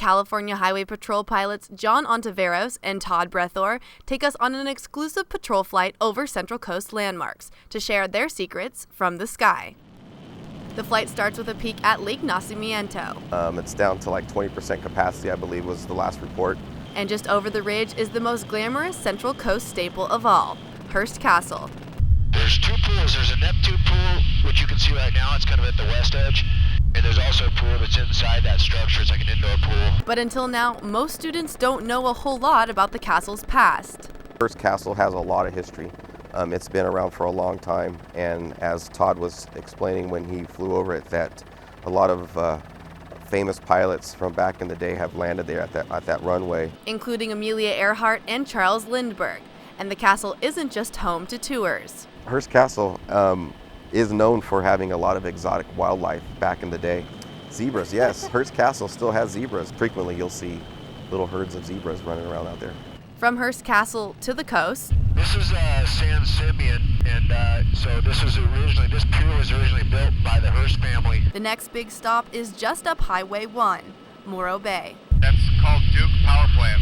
California Highway Patrol pilots John Ontiveros and Todd Brethor take us on an exclusive patrol flight over Central Coast landmarks to share their secrets from the sky. The flight starts with a peek at Lake Nacimiento. It's down to like 20% capacity, I believe was the last report. And just over the ridge is the most glamorous Central Coast staple of all, Hearst Castle. There's two pools. There's a Neptune pool, which you can see right now. It's kind of at the west edge. And there's also a pool that's inside that structure. It's like an indoor pool. But until now, most students don't know a whole lot about the castle's past. Hearst Castle has a lot of history. It's been around for a long time, and as Todd was explaining when he flew over it, that a lot of famous pilots from back in the day have landed there at that runway. Including Amelia Earhart and Charles Lindbergh. And the castle isn't just home to tours. Hearst Castle is known for having a lot of exotic wildlife back in the day. Zebras, yes, Hearst Castle still has zebras. Frequently you'll see little herds of zebras running around out there. From Hearst Castle to the coast. This is San Simeon, and so this pier was originally built by the Hearst family. The next big stop is just up Highway 1, Morro Bay. That's called Duke Power Plant.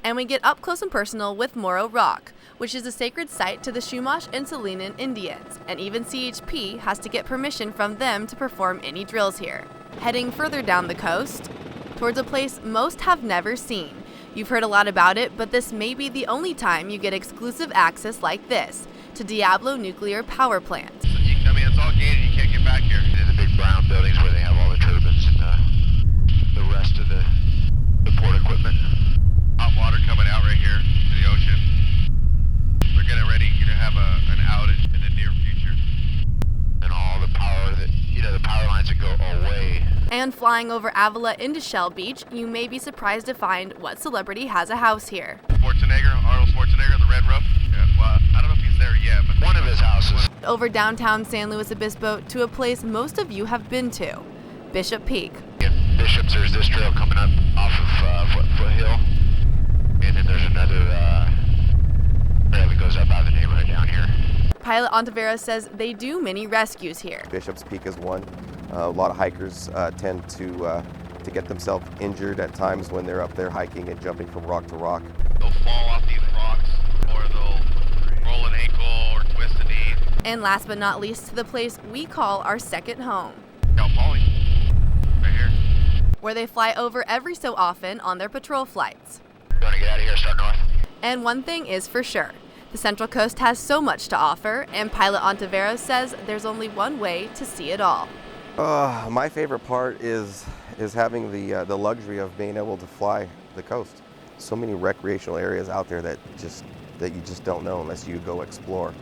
And we get up close and personal with Morro Rock, which is a sacred site to the Chumash and Salinan Indians, and even CHP has to get permission from them to perform any drills here. Heading further down the coast, towards a place most have never seen. You've heard a lot about it, but this may be the only time you get exclusive access like this to Diablo Nuclear Power Plant. I mean, it's all gated. You can't get back here. In the big brown buildings where they have all the turbines and the rest of the port equipment. Hot water coming out right here to the ocean. We're getting ready to have an outage in the near future. And all the power the power lines that go away. And flying over Avila into Shell Beach, you may be surprised to find what celebrity has a house here. Arnold Schwarzenegger, the Red Roof. Yeah, well, I don't know if he's there yet, but one of his houses. Over downtown San Luis Obispo to a place most of you have been to, Bishop Peak. In Bishop's, there's this trail coming up off of Foothill. And then there's another trail that goes up out of the neighborhood down here. Pilot Ontiveros says they do many rescues here. Bishop's Peak is one. A lot of hikers tend to get themselves injured at times when they're up there hiking and jumping from rock to rock. They'll fall off these rocks, or they'll roll an ankle or twist a knee. And last but not least, to the place we call our second home. Cal Poly, right here. Where they fly over every so often on their patrol flights. You want to get out of here, start north? And one thing is for sure, the Central Coast has so much to offer, and Pilot Ontiveros says there's only one way to see it all. My favorite part is having the luxury of being able to fly the coast. So many recreational areas out there that you just don't know unless you go explore.